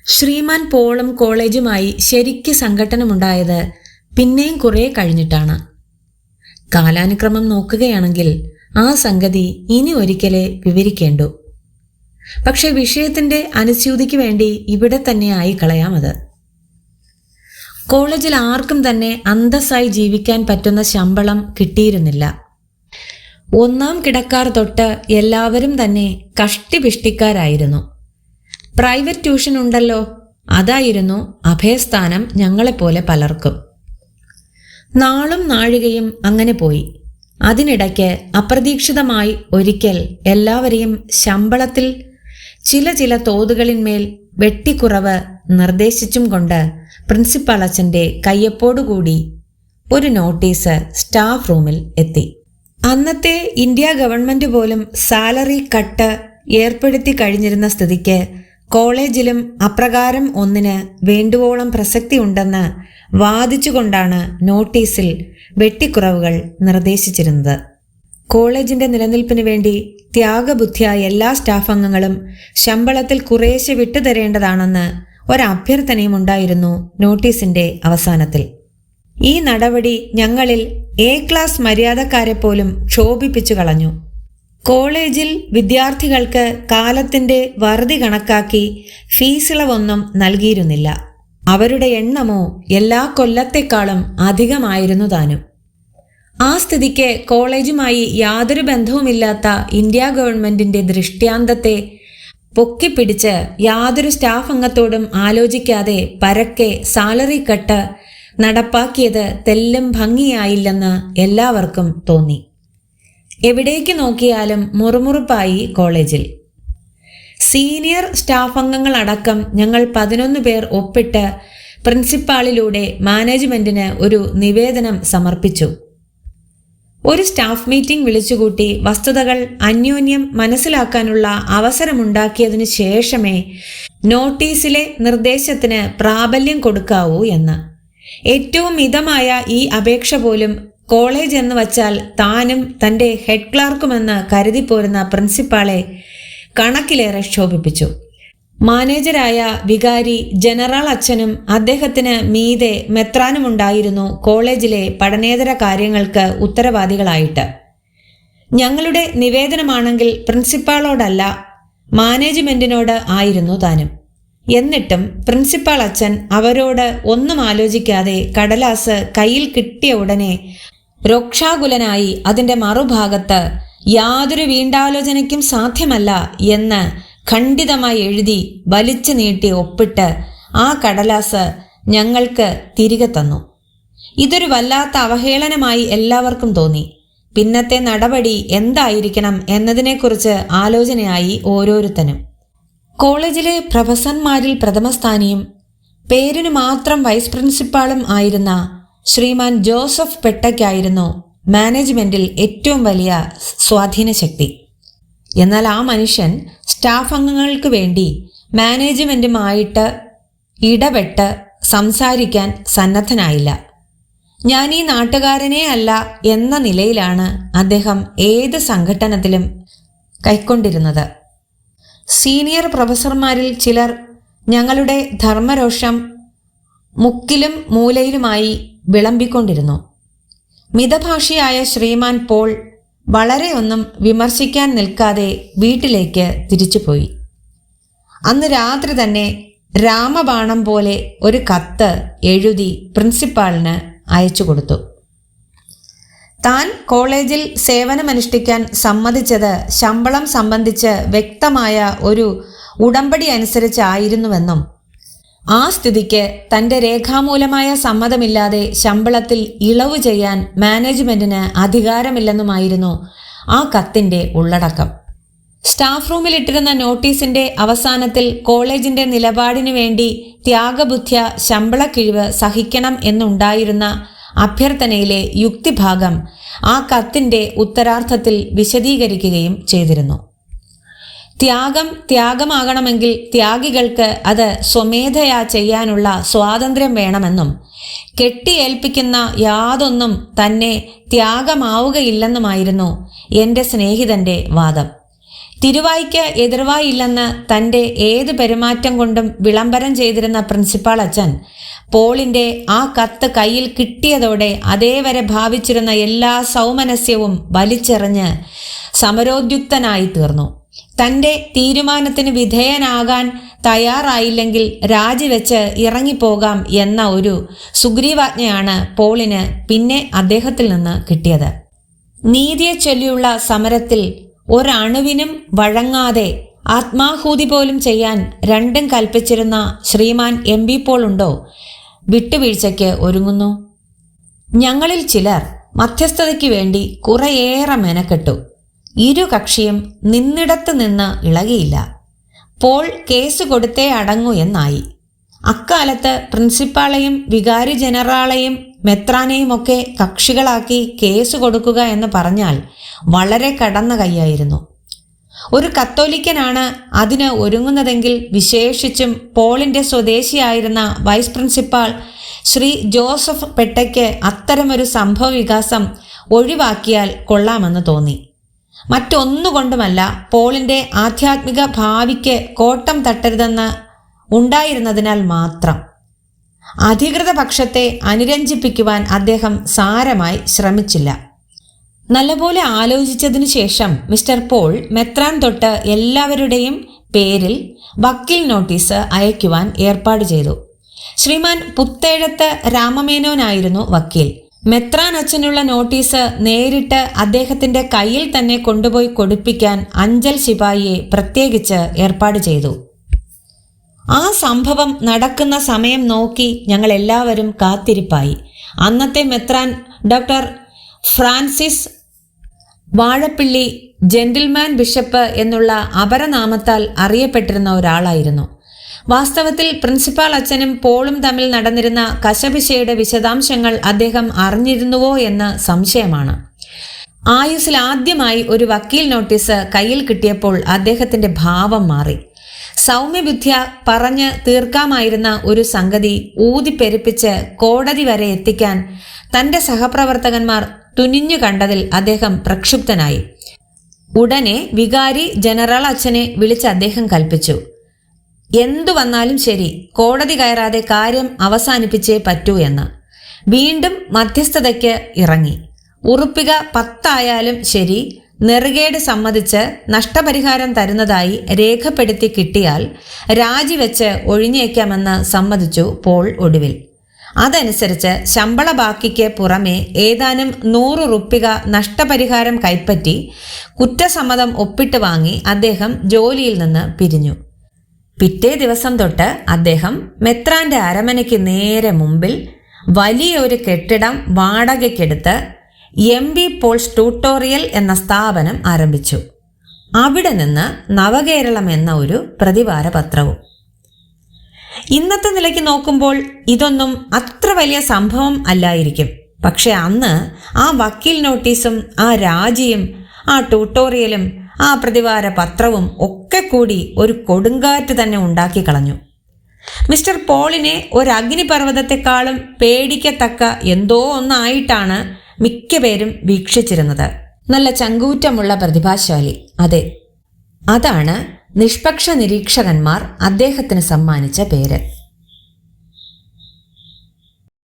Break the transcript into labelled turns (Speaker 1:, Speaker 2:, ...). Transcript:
Speaker 1: ശ്രീമാൻ പോളും കോളേജുമായി ശരിക്ക് സംഘട്ടനമുണ്ടായത് പിന്നെയും കുറെ കഴിഞ്ഞിട്ടാണ്. കാലാനുക്രമം നോക്കുകയാണെങ്കിൽ ആ സംഗതി ഇനി ഒരിക്കലേ വിവരിക്കേണ്ടു. പക്ഷെ വിഷയത്തിന്റെ അനുസ്യൂതിക്ക് വേണ്ടി ഇവിടെ തന്നെ ആയി കളയാമത്. കോളേജിൽ ആർക്കും തന്നെ അന്തസ്സായി ജീവിക്കാൻ പറ്റുന്ന ശമ്പളം കിട്ടിയിരുന്നില്ല. ഒന്നാം കിടക്കാർ തൊട്ട് എല്ലാവരും തന്നെ കഷ്ടിപിഷ്ടിക്കാരായിരുന്നു. പ്രൈവറ്റ് ട്യൂഷൻ ഉണ്ടല്ലോ, അതായിരുന്നു അഭയസ്ഥാനം ഞങ്ങളെപ്പോലെ പലർക്കും. നാളും നാഴികയും അങ്ങനെ പോയി. അതിനിടയ്ക്ക് അപ്രതീക്ഷിതമായി ഒരിക്കൽ എല്ലാവരെയും ശമ്പളത്തിൽ ചില തോതുകളിന്മേൽ വെട്ടിക്കുറവ് നിർദ്ദേശിച്ചും കൊണ്ട് പ്രിൻസിപ്പാൾ അച്ഛൻ്റെ കയ്യൊപ്പോടുകൂടി ഒരു നോട്ടീസ് സ്റ്റാഫ് റൂമിൽ എത്തി. അന്നത്തെ ഇന്ത്യ ഗവൺമെന്റ് പോലും സാലറി കട്ട് ഏർപ്പെടുത്തി കഴിഞ്ഞിരുന്ന സ്ഥിതിക്ക് കോളേജിലും അപ്രകാരം ഒന്നിന് വേണ്ടുവോളം പ്രസക്തിയുണ്ടെന്ന് വാദിച്ചുകൊണ്ടാണ് നോട്ടീസിൽ വെട്ടിക്കുറവുകൾ നിർദ്ദേശിച്ചിരുന്നത്. കോളേജിന്റെ നിലനിൽപ്പിന് വേണ്ടി ത്യാഗബുദ്ധിയായ എല്ലാ സ്റ്റാഫ് അംഗങ്ങളും ശമ്പളത്തിൽ കുറേശ്ശെ വിട്ടുതരേണ്ടതാണെന്ന് ഒരഭ്യർത്ഥനയും ഉണ്ടായിരുന്നു നോട്ടീസിന്റെ അവസാനത്തിൽ. ഈ നടപടി ഞങ്ങളിൽ എ ക്ലാസ് മര്യാദക്കാരെ പോലും ക്ഷോഭിപ്പിച്ചു കളഞ്ഞു. കോളേജിൽ വിദ്യാർത്ഥികൾക്ക് കാലത്തിന്റെ വറുതി കണക്കാക്കി ഫീസിളവൊന്നും നൽകിയിരുന്നില്ല. അവരുടെ എണ്ണമോ എല്ലാ കൊല്ലത്തെക്കാളും അധികമായിരുന്നു താനും. ആ സ്ഥിതിക്ക് കോളേജുമായി യാതൊരു ബന്ധവുമില്ലാത്ത ഇന്ത്യ ഗവൺമെന്റിന്റെ ദൃഷ്ടാന്തത്തെ പൊക്കിപ്പിടിച്ച് യാതൊരു സ്റ്റാഫ് അംഗത്തോടും ആലോചിക്കാതെ പരക്കെ സാലറി കട്ട് നടപ്പാക്കിയത് തെല്ലും ഭംഗിയായില്ലെന്ന് എല്ലാവർക്കും തോന്നി. എവിടേക്ക് നോക്കിയാലും മുറുമുറുപ്പായി കോളേജിൽ. സീനിയർ സ്റ്റാഫ് അംഗങ്ങളടക്കം ഞങ്ങൾ 11 പേർ ഒപ്പിട്ട് പ്രിൻസിപ്പാളിലൂടെ മാനേജ്മെന്റിന് ഒരു നിവേദനം സമർപ്പിച്ചു. ഒരു സ്റ്റാഫ് മീറ്റിംഗ് വിളിച്ചുകൂട്ടി വസ്തുതകൾ അന്യോന്യം മനസ്സിലാക്കാനുള്ള അവസരമുണ്ടാക്കിയതിനു ശേഷമേ നോട്ടീസിലെ നിർദ്ദേശത്തിന് പ്രാബല്യം കൊടുക്കാവൂ എന്ന്. ഏറ്റവും മിതമായ ഈ അപേക്ഷ പോലും കോളേജ് എന്ന് വച്ചാൽ താനും തൻ്റെ ഹെഡ് ക്ലാർക്കുമെന്ന് കരുതിപ്പോരുന്ന പ്രിൻസിപ്പാളെ കണക്കിലേറെ ക്ഷോഭിപ്പിച്ചു. മാനേജരായ വികാരി ജനറൽ അച്ഛനും അദ്ദേഹത്തിന് മീതെ മെത്രാനുമുണ്ടായിരുന്നു കോളേജിലെ പഠനേതര കാര്യങ്ങൾക്ക് ഉത്തരവാദികളായിട്ട്. ഞങ്ങളുടെ നിവേദനമാണെങ്കിൽ പ്രിൻസിപ്പാളോടല്ല മാനേജ്മെന്റിനോട് ആയിരുന്നു താനും. എന്നിട്ടും പ്രിൻസിപ്പാൾ അച്ഛൻ അവരോട് ഒന്നും ആലോചിക്കാതെ കടലാസ് കയ്യിൽ കിട്ടിയ ഉടനെ രോക്ഷാകുലനായി അതിൻ്റെ മറുഭാഗത്ത് യാതൊരു വീണ്ടാലോചനയ്ക്കും സാധ്യമല്ല എന്ന് ഖണ്ഡിതമായി എഴുതി വലിച്ചു നീട്ടി ഒപ്പിട്ട് ആ കടലാസ് ഞങ്ങൾക്ക് തിരികെ തന്നു. ഇതൊരു വല്ലാത്ത അവഹേളനമായി എല്ലാവർക്കും തോന്നി. പിന്നത്തെ നടപടി എന്തായിരിക്കണം എന്നതിനെക്കുറിച്ച് ആലോചനയായി ഓരോരുത്തനും. കോളേജിലെ പ്രൊഫസർമാരിൽ പ്രഥമസ്ഥാനിയും പേരിനു മാത്രം വൈസ് പ്രിൻസിപ്പാളും ആയിരുന്ന ശ്രീമാൻ ജോസഫ് പെട്ടയ്ക്കായിരുന്നു മാനേജ്മെന്റിൽ ഏറ്റവും വലിയ സ്വാധീന ശക്തി. എന്നാൽ ആ മനുഷ്യൻ സ്റ്റാഫ് അംഗങ്ങൾക്ക് വേണ്ടി മാനേജ്മെന്റുമായിട്ട് ഇടപെട്ട് സംസാരിക്കാൻ സന്നദ്ധനായില്ല. ഞാൻ ഈ നാട്ടുകാരനേ അല്ല എന്ന നിലയിലാണ് അദ്ദേഹം ഏത് സംഘട്ടനത്തിലും കൈക്കൊണ്ടിരുന്നത്. സീനിയർ പ്രൊഫസർമാരിൽ ചിലർ ഞങ്ങളുടെ ധർമ്മരോഷം മുക്കിലും മൂലയിലുമായി വിളമ്പിക്കൊണ്ടിരുന്നു. മിതഭാഷിയായ ശ്രീമാൻ പോൾ വളരെ ഒന്നും വിമർശിക്കാൻ നിൽക്കാതെ വീട്ടിലേക്ക് തിരിച്ചുപോയി. അന്ന് രാത്രി തന്നെ രാമബാണം പോലെ ഒരു കത്ത് എഴുതി പ്രിൻസിപ്പാളിന് അയച്ചു കൊടുത്തു. താൻ കോളേജിൽ സേവനമനുഷ്ഠിക്കാൻ സമ്മതിച്ചത് ശമ്പളം സംബന്ധിച്ച് വ്യക്തമായ ഒരു ഉടമ്പടി അനുസരിച്ചായിരുന്നുവെന്നും ആ സ്ഥിതിക്ക് തൻ്റെ രേഖാമൂലമായ സമ്മതമില്ലാതെ ശമ്പളത്തിൽ ഇളവ് ചെയ്യാൻ മാനേജ്മെന്റിന് അധികാരമില്ലെന്നുമായിരുന്നു ആ കത്തിൻ്റെ ഉള്ളടക്കം. സ്റ്റാഫ് റൂമിലിട്ടിരുന്ന നോട്ടീസിന്റെ അവസാനത്തിൽ കോളേജിന്റെ നിലപാടിനു വേണ്ടി ത്യാഗബുദ്ധ്യ ശമ്പളക്കിഴിവ് സഹിക്കണം എന്നുണ്ടായിരുന്ന അഭ്യർത്ഥനയിലെ യുക്തിഭാഗം ആ കത്തിന്റെ ഉത്തരാർത്ഥത്തിൽ വിശദീകരിക്കുകയും ചെയ്തിരുന്നു. ത്യാഗമാകണമെങ്കിൽ ത്യാഗികൾക്ക് അത് സ്വമേധയാ ചെയ്യാനുള്ള സ്വാതന്ത്ര്യം വേണമെന്നും കെട്ടിയേൽപ്പിക്കുന്ന യാതൊന്നും തന്നെ ത്യാഗമാവുകയില്ലെന്നുമായിരുന്നു എൻ്റെ സ്നേഹിതന്റെ വാദം. തിരുവായ്ക്ക് എതിർവായില്ലെന്ന് തൻ്റെ ഏത് പെരുമാറ്റം കൊണ്ടും വിളംബരം ചെയ്തിരുന്ന പ്രിൻസിപ്പാൾ അച്ഛൻ പോളിൻ്റെ ആ കത്ത് കയ്യിൽ കിട്ടിയതോടെ അതേവരെ ഭാവിച്ചിരുന്ന എല്ലാ സൗമനസ്യവും വലിച്ചെറിഞ്ഞ് സമരോദ്യുക്തനായി തീർന്നു. തൻ്റെ തീരുമാനത്തിന് വിധേയനാകാൻ തയ്യാറായില്ലെങ്കിൽ രാജിവെച്ച് ഇറങ്ങിപ്പോകാം എന്ന ഒരു സുഗ്രീവാജ്ഞയാണ് പോളിന് പിന്നെ അദ്ദേഹത്തിൽ നിന്ന് കിട്ടിയത്. നീതിയെ ചൊല്ലിയുള്ള സമരത്തിൽ ഒരണുവിനും വഴങ്ങാതെ ആത്മാഹൂതി പോലും ചെയ്യാൻ രണ്ടും കൽപ്പിച്ചിരുന്ന ശ്രീമാൻ MP പോൾ ഉണ്ടോ വിട്ടുവീഴ്ചയ്ക്ക് ഒരുങ്ങുന്നു? ഞങ്ങളിൽ ചിലർ മധ്യസ്ഥതയ്ക്ക് വേണ്ടി കുറേയേറെ മെനക്കെട്ടു. ഇരു കക്ഷിയും നിന്നിടത്ത് നിന്ന് ഇളകിയില്ല. പോൾ കേസ് കൊടുത്തേ അടങ്ങൂ എന്നായി. അക്കാലത്ത് പ്രിൻസിപ്പാളെയും വികാരി ജനറാളെയും മെത്രാനെയും ഒക്കെ കക്ഷികളാക്കി കേസ് കൊടുക്കുക എന്ന് പറഞ്ഞാൽ വളരെ കടന്ന കൈയായിരുന്നു. ഒരു കത്തോലിക്കനാണ് അതിന് ഒരുങ്ങുന്നതെങ്കിൽ വിശേഷിച്ചും പോളിൻ്റെ സ്വദേശിയായിരുന്ന വൈസ് പ്രിൻസിപ്പാൾ ശ്രീ ജോസഫ് പെട്ടയ്ക്ക് അത്തരമൊരു സംഭവ വികാസം ഒഴിവാക്കിയാൽ കൊള്ളാമെന്ന് തോന്നി. മറ്റൊന്നുകൊണ്ടുമല്ല, പോളിൻ്റെ ആധ്യാത്മിക ഭാവിക്ക് കോട്ടം തട്ടരുതെന്ന് ഉണ്ടായിരുന്നതിനാൽ മാത്രം. അധികൃത പക്ഷത്തെ അനുരഞ്ജിപ്പിക്കുവാൻ അദ്ദേഹം സാരമായി ശ്രമിച്ചില്ല. നല്ലപോലെ ആലോചിച്ചതിനു ശേഷം മിസ്റ്റർ പോൾ മെത്രാൻ തൊട്ട് എല്ലാവരുടെയും പേരിൽ വക്കീൽ നോട്ടീസ് അയക്കുവാൻ ഏർപ്പാട് ചെയ്തു. ശ്രീമാൻ പുത്തേഴത്ത് രാമമേനോനായിരുന്നു വക്കീൽ. മെത്രാൻ അച്ഛനുള്ള നോട്ടീസ് നേരിട്ട് അദ്ദേഹത്തിൻ്റെ കയ്യിൽ തന്നെ കൊണ്ടുപോയി കൊടുപ്പിക്കാൻ അഞ്ചൽ ശിപായിയെ പ്രത്യേകിച്ച് ഏർപ്പാട് ചെയ്തു. ആ സംഭവം നടക്കുന്ന സമയം നോക്കി ഞങ്ങൾ എല്ലാവരും കാത്തിരിപ്പായി. അന്നത്തെ മെത്രാൻ doctor Francis Vazhappilly gentleman bishop എന്നുള്ള അപരനാമത്താൽ അറിയപ്പെട്ടിരുന്ന ഒരാളായിരുന്നു. വാസ്തവത്തിൽ പ്രിൻസിപ്പാൾ അച്ഛനും പോളും തമ്മിൽ നടന്നിരുന്ന കശപിശയുടെ വിശദാംശങ്ങൾ അദ്ദേഹം അറിഞ്ഞിരുന്നുവോ എന്ന് സംശയമാണ്. ആയുസ്സിൽ ആദ്യമായി ഒരു വക്കീൽ നോട്ടീസ് കയ്യിൽ കിട്ടിയപ്പോൾ അദ്ദേഹത്തിൻ്റെ ഭാവം മാറി. സൗമ്യബുദ്ധിയ പറഞ്ഞ് തീർക്കാമായിരുന്ന ഒരു സംഗതി ഊതിപ്പെരുപ്പിച്ച് കോടതി വരെ എത്തിക്കാൻ തൻ്റെ സഹപ്രവർത്തകന്മാർ തുനിഞ്ഞു കണ്ടതിൽ അദ്ദേഹം പ്രക്ഷുബ്ധനായി. ഉടനെ വികാരി ജനറൽ അച്ഛനെ വിളിച്ച് അദ്ദേഹം കൽപ്പിച്ചു, എന്തു വന്നാലും ശരി കോടതി കയറാതെ കാര്യം അവസാനിപ്പിച്ചേ പറ്റൂ എന്ന്. വീണ്ടും മധ്യസ്ഥതയ്ക്ക് ഇറങ്ങി. ഉറുപ്പിക 10 ആയാലും ശരി നെറുകേട് സമ്മതിച്ച് നഷ്ടപരിഹാരം തരുന്നതായി രേഖപ്പെടുത്തി കിട്ടിയാൽ രാജിവെച്ച് ഒഴിഞ്ഞേക്കാമെന്ന് സമ്മതിച്ചു പോൾ ഒടുവിൽ. അതനുസരിച്ച് ശമ്പള ബാക്കിക്ക് പുറമെ ഏതാനും 100 റുപ്പിക നഷ്ടപരിഹാരം കൈപ്പറ്റി കുറ്റസമ്മതം ഒപ്പിട്ട് വാങ്ങി അദ്ദേഹം ജോലിയിൽ നിന്ന് പിരിഞ്ഞു. പിറ്റേ ദിവസം തൊട്ട് അദ്ദേഹം മെത്രാന്റെ അരമനയ്ക്ക് നേരെ മുമ്പിൽ വലിയൊരു കെട്ടിടം വാടകയ്ക്കെടുത്ത് MP പോൾസ് ട്യൂട്ടോറിയൽ എന്ന സ്ഥാപനം ആരംഭിച്ചു. അവിടെ നിന്ന് നവകേരളം എന്ന ഒരു പ്രതിവാര പത്രവും. ഇന്നത്തെ നിലയ്ക്ക് നോക്കുമ്പോൾ ഇതൊന്നും അത്ര വലിയ സംഭവം അല്ലായിരിക്കും. പക്ഷെ അന്ന് ആ വക്കീൽ നോട്ടീസും ആ രാജിയും ആ ട്യൂട്ടോറിയലും ആ പ്രതിവാര പത്രവും ഒക്കെ കൂടി ഒരു കൊടുങ്കാറ്റ് തന്നെ ഉണ്ടാക്കി കളഞ്ഞു. മിസ്റ്റർ പോളിനെ ഒരു അഗ്നിപർവ്വതത്തെക്കാളും പേടിക്കത്തക്ക എന്തോ ഒന്നായിട്ടാണ് മിക്ക പേരും വീക്ഷിച്ചിരുന്നത്. നല്ല ചങ്കൂറ്റമുള്ള പ്രതിഭാശാലി, അതെ, അതാണ് നിഷ്പക്ഷ നിരീക്ഷകന്മാർ അദ്ദേഹത്തിന് സമ്മാനിച്ച പേര്.